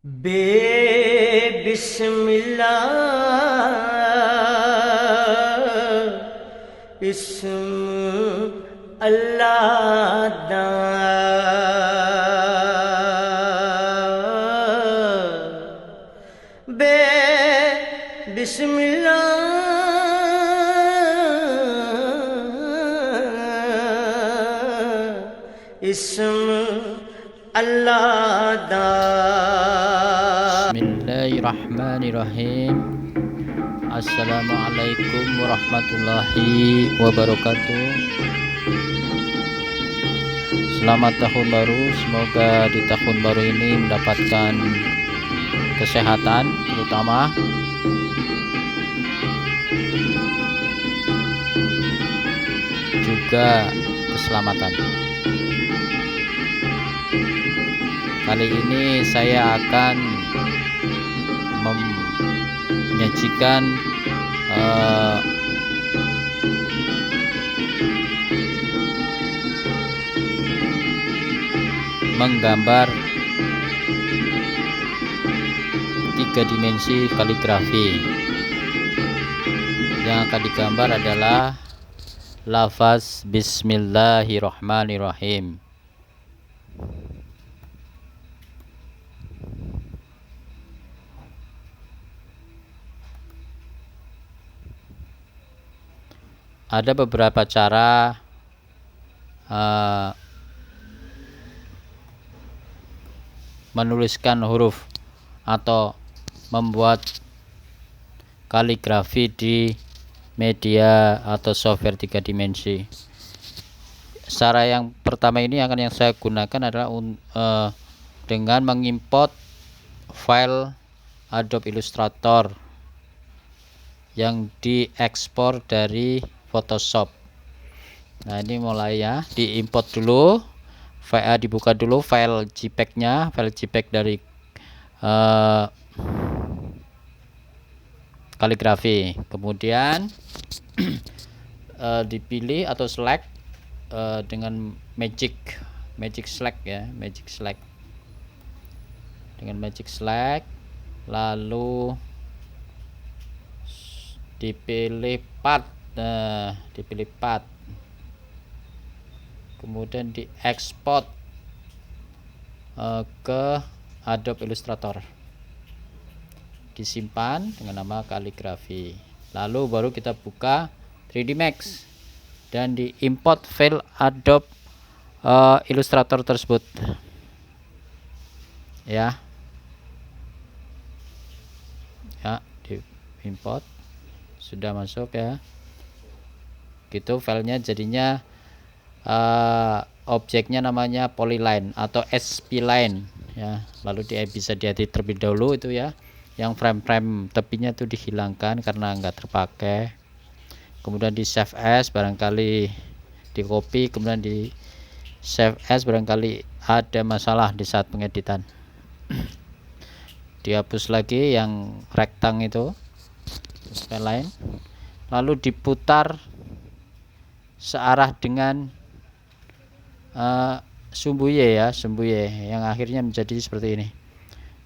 बिस्मिल्लाह इस्म अल्लाह दा बे बिस्मिल्लाह इस्म अल्लाह दा। Bismillahirrahmanirrahim. Assalamualaikum warahmatullahi wabarakatuh. Selamat tahun baru. Semoga di tahun baru ini mendapatkan kesehatan, terutama juga keselamatan. Kali ini saya akan menyajikan menggambar 3 dimensi kaligrafi. Yang akan digambar adalah lafaz Bismillahirrahmanirrahim. Ada beberapa cara menuliskan huruf atau membuat kaligrafi di media atau software 3 dimensi. Cara yang pertama ini yang saya gunakan adalah dengan mengimport file Adobe Illustrator yang diekspor dari Photoshop. Nah, ini mulai ya, diimport dulu, dibuka dulu file JPEG-nya, file JPEG dari kaligrafi. Kemudian dipilih atau select dengan magic select ya, magic select. Dengan magic select, lalu dipilih path, dipilih path, kemudian diekspor ke Adobe Illustrator, disimpan dengan nama kaligrafi, lalu baru kita buka 3D Max dan diimport file Adobe Illustrator tersebut ya, diimport. Sudah masuk ya, gitu filenya. Jadinya objeknya namanya polyline atau spline ya, lalu dia bisa diedit terlebih dahulu itu ya, yang frame-frame tepinya itu dihilangkan karena enggak terpakai, kemudian di save as, barangkali di copy, kemudian di save as barangkali ada masalah di saat pengeditan. Dihapus lagi yang rectang itu spline, lalu diputar searah dengan sumbu Y ya, sumbu Y yang akhirnya menjadi seperti ini.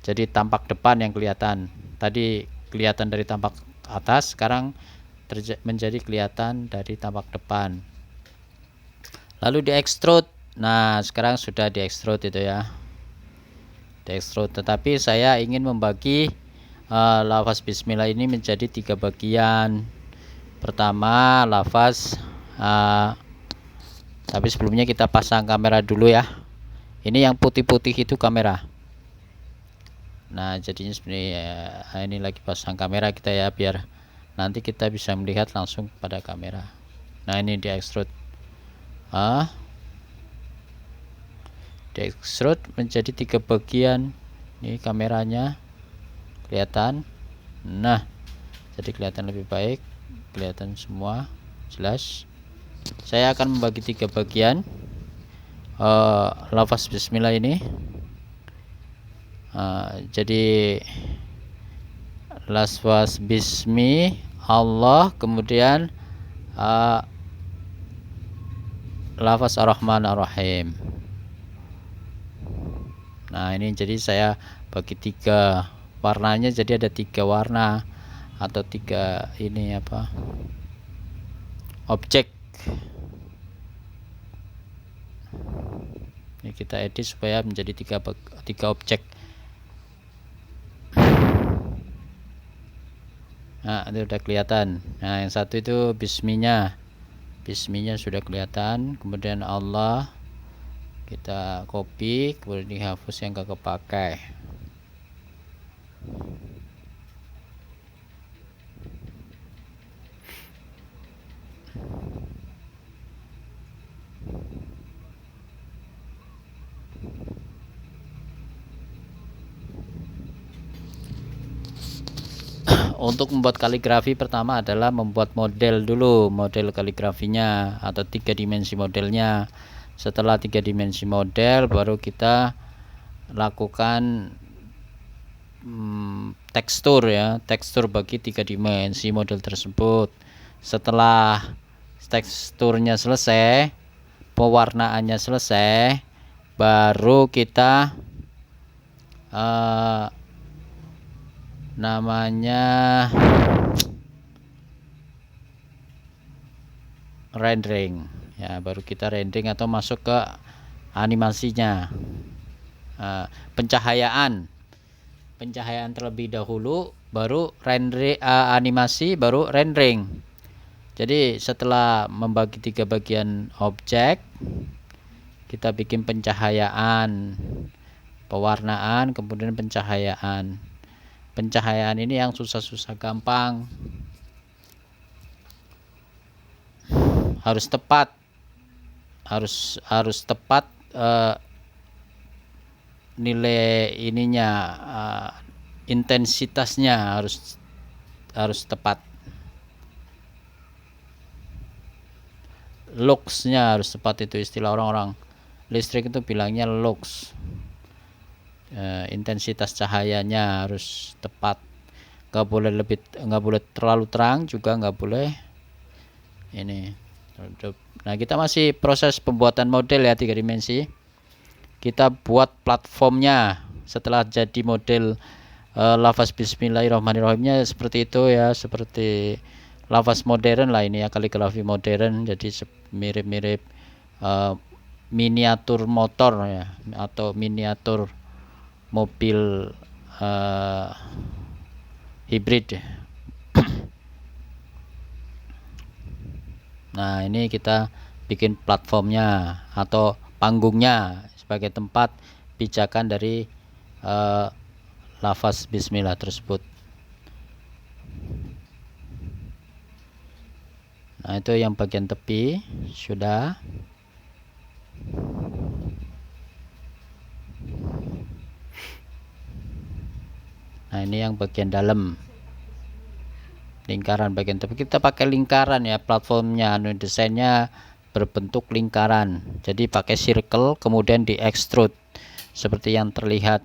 Jadi tampak depan yang kelihatan, tadi kelihatan dari tampak atas, sekarang menjadi kelihatan dari tampak depan. Lalu di-extrude. Nah, sekarang sudah di-extrude itu ya, di-extrude. Tetapi saya ingin membagi lafaz bismillah ini menjadi 3 bagian. Pertama lafaz, tapi sebelumnya kita pasang kamera dulu ya. Ini yang putih-putih itu kamera. Nah, jadinya seperti ini lagi pasang kamera kita ya, biar nanti kita bisa melihat langsung pada kamera. Nah, ini di extrude, di extrude menjadi 3 bagian. Ini kameranya kelihatan. Nah, jadi kelihatan lebih baik, kelihatan semua jelas. Saya akan membagi 3 bagian lafaz bismillah ini. Jadi lafaz bismi Allah, kemudian lafaz ar-Rahman ar-Rahim. Nah ini jadi saya bagi 3 warnanya, jadi ada 3 warna atau 3 ini apa, objek. Ini kita edit supaya menjadi 3 objek. Nah itu udah kelihatan. Nah yang satu itu bisminya sudah kelihatan, kemudian Allah kita copy, kemudian dihapus yang gak kepakai. Untuk membuat kaligrafi pertama adalah membuat model dulu, model kaligrafinya atau 3 dimensi modelnya. Setelah 3 dimensi model baru kita lakukan tekstur ya, tekstur bagi 3 dimensi model tersebut. Setelah teksturnya selesai, pewarnaannya selesai, baru kita namanya rendering ya, baru kita rendering atau masuk ke animasinya. Pencahayaan terlebih dahulu, baru animasi, baru rendering. Jadi setelah membagi 3 bagian objek, kita bikin pencahayaan, pewarnaan, kemudian pencahayaan. Pencahayaan ini yang susah-susah gampang, harus tepat, harus tepat nilai ininya, intensitasnya harus tepat, luxnya harus tepat. Itu istilah orang-orang listrik itu bilangnya lux. Intensitas cahayanya harus tepat, nggak boleh terlalu terang, juga nggak boleh ini. Nah kita masih proses pembuatan model ya, 3 dimensi. Kita buat platformnya setelah jadi model. Lafaz bismillahirrahmanirrahimnya seperti itu ya, seperti lafaz modern lah ini ya, kaligrafi modern. Jadi mirip-mirip miniatur motor ya, atau miniatur mobil hibrid. Nah ini kita bikin platformnya atau panggungnya sebagai tempat pijakan dari lafaz bismillah tersebut. Nah itu yang bagian tepi sudah. Nah ini yang bagian dalam, lingkaran bagian tepi. Kita pakai lingkaran ya, platformnya, desainnya berbentuk lingkaran. Jadi pakai circle, kemudian di extrude seperti yang terlihat.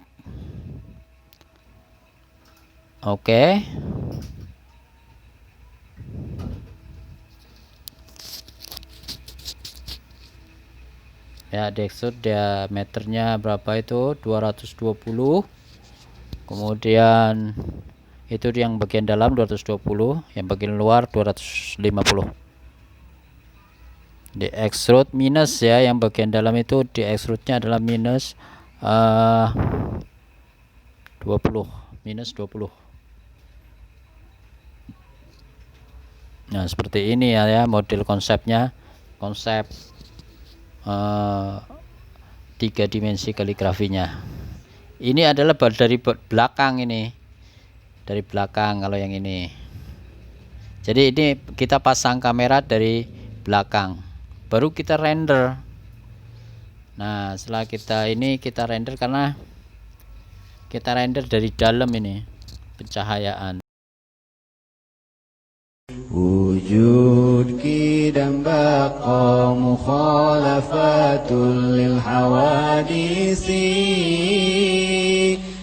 Oke. Ya, di extrude diameternya berapa itu? 220. Kemudian itu yang bagian dalam 220, yang bagian luar 250. Di extrude minus ya, yang bagian dalam itu di extrude-nya adalah minus 20, minus 20. Nah seperti ini ya, model konsepnya, konsep 3 dimensi kaligrafinya. Ini adalah dari belakang, ini dari belakang kalau yang ini. Jadi ini kita pasang kamera dari belakang, baru kita render. Nah setelah kita render, karena kita render dari dalam ini pencahayaan. Wujud kidam baqa mukhalafatul lil hawadisi,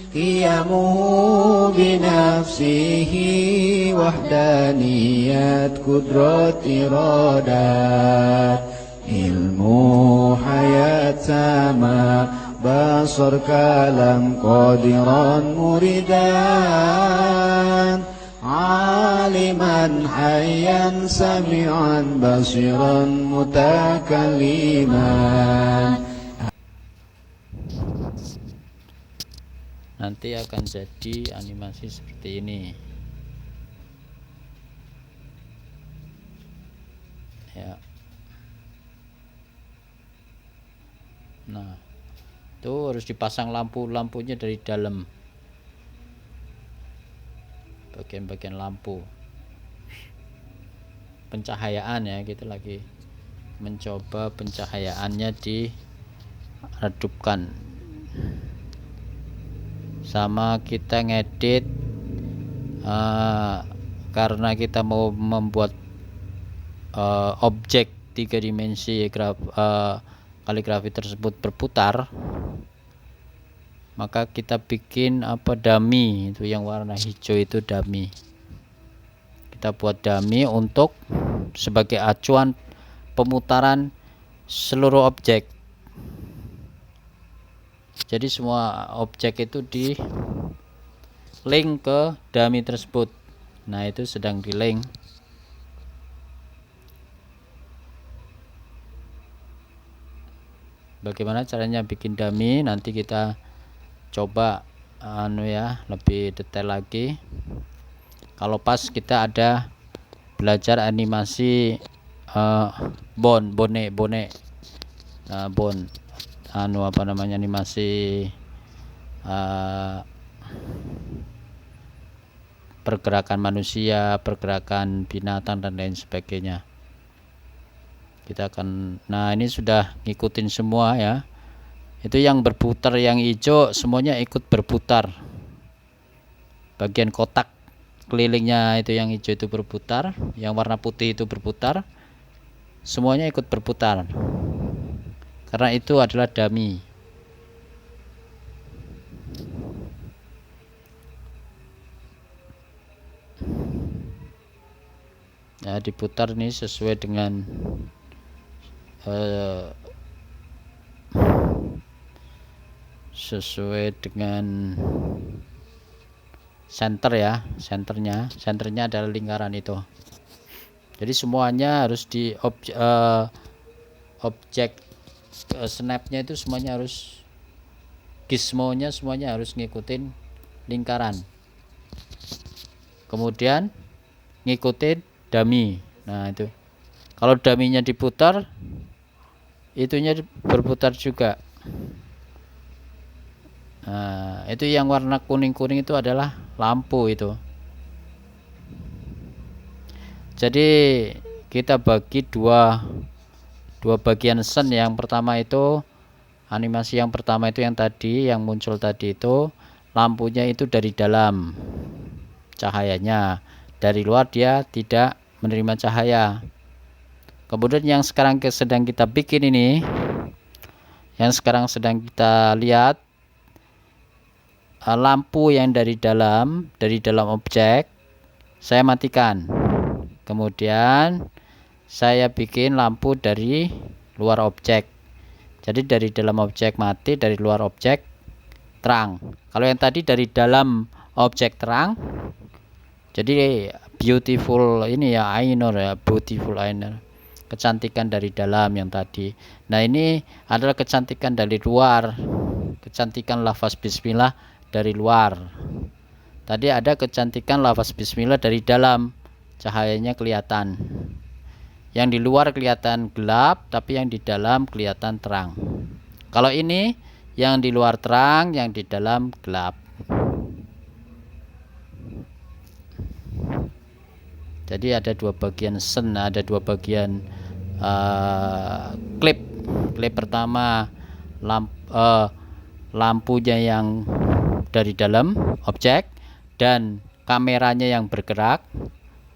qiyamuhu binafsihi wahdaniyat kudrat iradat, ilmu hayat sama basar kalam qadiran muridan aliman hayyan sami'an basiran mutakalliman. Nanti akan jadi animasi seperti ini ya. Nah, itu harus dipasang lampunya dari dalam, bagian-bagian lampu pencahayaan ya. Kita lagi mencoba pencahayaannya diredupkan, sama kita ngedit karena kita mau membuat objek 3 dimensi kaligrafi tersebut berputar, maka kita bikin dummy itu yang warna hijau, itu dummy. Kita buat dummy untuk sebagai acuan pemutaran seluruh objek. Jadi semua objek itu di link ke dummy tersebut. Nah, itu sedang di link. Bagaimana caranya bikin dummy, nanti kita coba lebih detail lagi kalau pas kita ada belajar animasi bonek animasi pergerakan manusia, pergerakan binatang dan lain sebagainya. Kita akan, nah ini sudah ngikutin semua ya. Itu yang berputar, yang hijau semuanya ikut berputar. Bagian kotak kelilingnya itu yang hijau itu berputar, yang warna putih itu berputar. Semuanya ikut berputar. Karena itu adalah dummy. Nah, diputar nih sesuai dengan center ya, senternya adalah lingkaran itu. Jadi semuanya harus di objek snapnya itu semuanya harus, gizmonya semuanya harus ngikutin lingkaran, kemudian ngikutin dummy. Nah, itu kalau dummy-nya diputar, itunya berputar juga. Nah, itu yang warna kuning-kuning itu adalah lampu itu. Jadi kita bagi dua bagian scene. Yang pertama itu animasi yang pertama itu yang tadi yang muncul tadi itu lampunya itu dari dalam, cahayanya dari luar dia tidak menerima cahaya. Kemudian yang sekarang sedang kita bikin ini, yang sekarang sedang kita lihat, lampu yang dari dalam objek saya matikan. Kemudian saya bikin lampu dari luar objek. Jadi dari dalam objek mati, dari luar objek terang. Kalau yang tadi dari dalam objek terang, jadi beautiful ini ya, Ainur ya, beautiful Ainur, kecantikan dari dalam yang tadi. Nah, ini adalah kecantikan dari luar, kecantikan lafaz bismillah dari luar. Tadi ada kecantikan lafaz bismillah dari dalam, cahayanya kelihatan. Yang di luar kelihatan gelap, tapi yang di dalam kelihatan terang. Kalau ini yang di luar terang, yang di dalam gelap. Jadi ada dua bagian scene, ada dua bagian klip. Klip pertama lampunya yang dari dalam objek dan kameranya yang bergerak.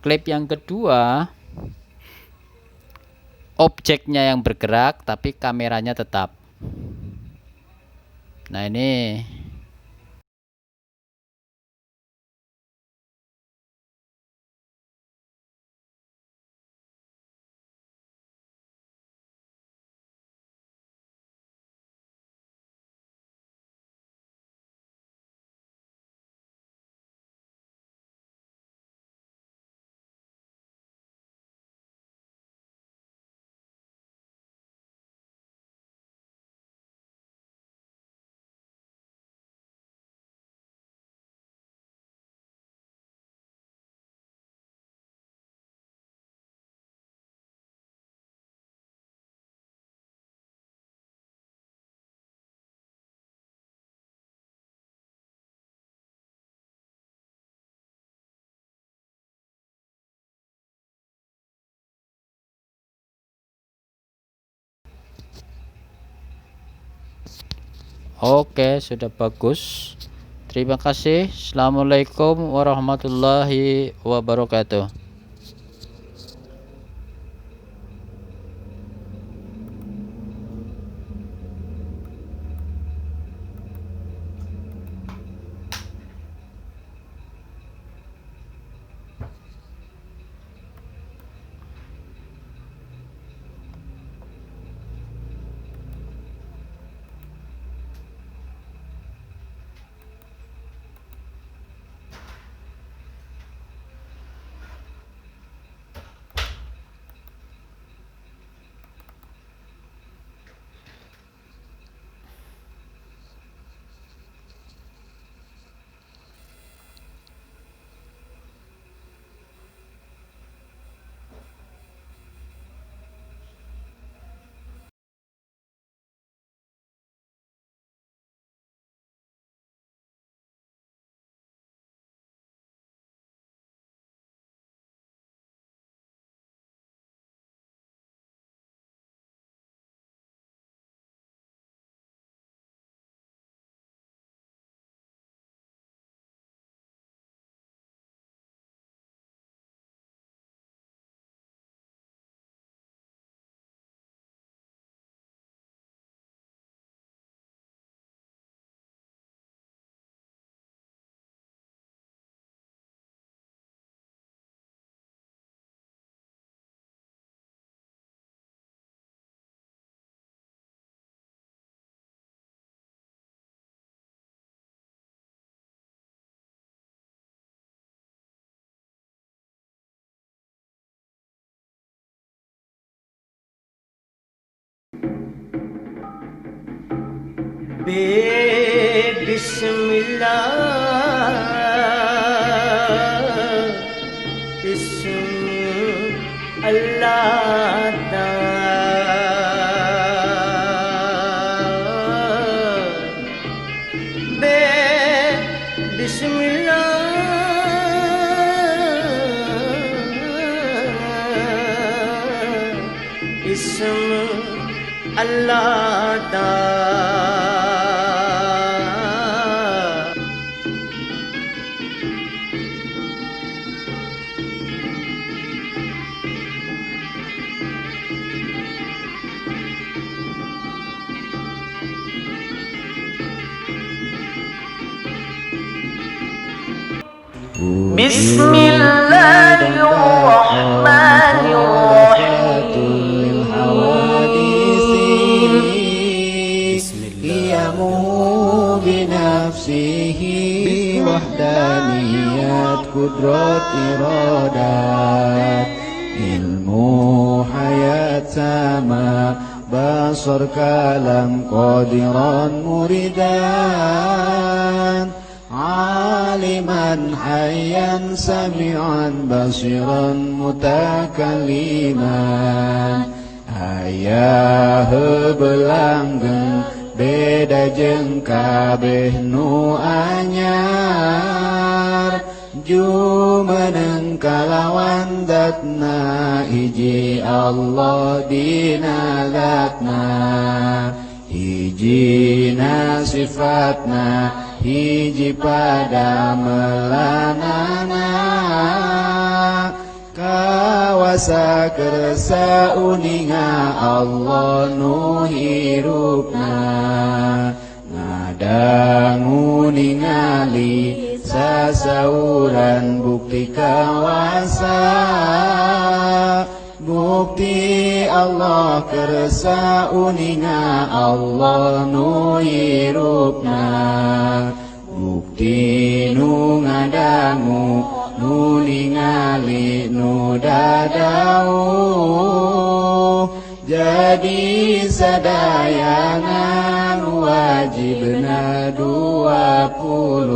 Klip yang kedua objeknya yang bergerak tapi kameranya tetap. Nah, ini Oke, sudah bagus. Terima kasih. Assalamualaikum warahmatullahi wabarakatuh. बिस्मिल्लाह इस्म अल्लाह दा बिस्मिल्लाह इस्म अल्लाह दा Wahdaniyat kudrat iradat ilmu hayat sama basar kalam qadiran muridan aliman hayyan sami'an basiran mutakalliman ayah belanggeng beda jeung kabeh nu anyar jumeneng kalawan datna hiji Allah dina zatna hijina sifatna hiji pada melanana kawasa kersa uninga Allah nu hirupna ngadangu ningali sasauran bukti kawasa bukti Allah kersa uninga Allah nu hirupna bukti nu ngadangu nu ningali nu dadau jadi sadayangan wajibna 20